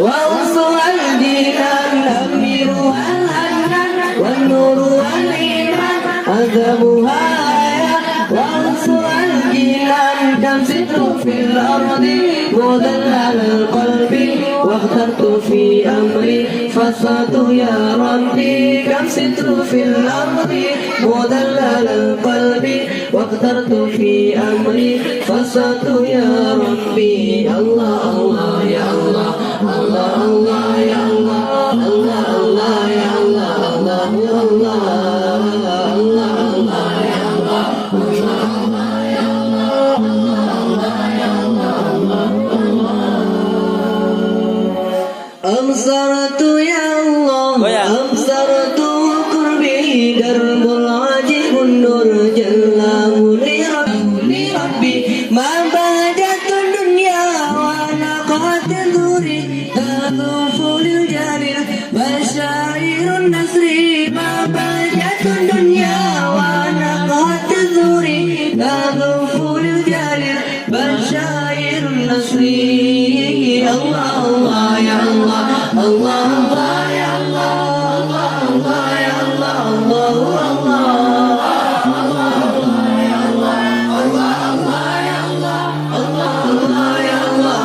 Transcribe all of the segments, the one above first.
وأصل الجنان الأمير والحنان والنور والإيمان عذبها وأصل الجنان تمسك في الأرض مذلل القلب واخترت في أمري فصلت يا ربي كم ستر في الأرض مذلل القلب واخترت في أمري فصلت يا ربي الله الله يا الله الله الله يا الله الله الله يا الله الله الله الله الله يا الله الله يا الله الله يا الله أبصرت يا الله أبصرت قربي درب العجيب النور جلاه لربي ما بهجت الدنيا وأنا قد ذوري تطوف للجليل بشائر النصر ما بهجت الدنيا وأنا قد ذوري تطوف للجليل بشائر النصر الله الله يا الله الله الله يا الله الله الله يا الله الله الله يا الله الله الله يا الله الله الله يا الله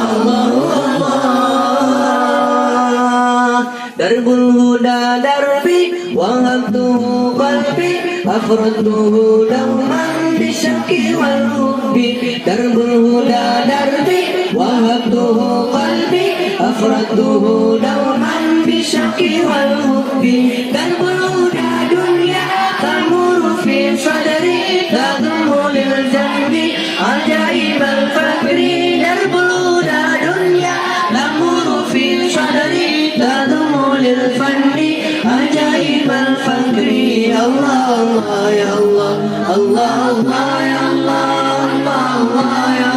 الله درب الهدى دربي وهبته قلبي أفردته دوما بالشك والحب درب الهدى دربي وهبته قلبي أفردته دوما بالشك والحب درب الهدى دنيا تمر في صدري تضم للجنب عجائب الفكر درب الهدى دنيا تمر في صدري تضم للفن عجائب الفكر الله الله يا الله الله الله يا الله الله الله يا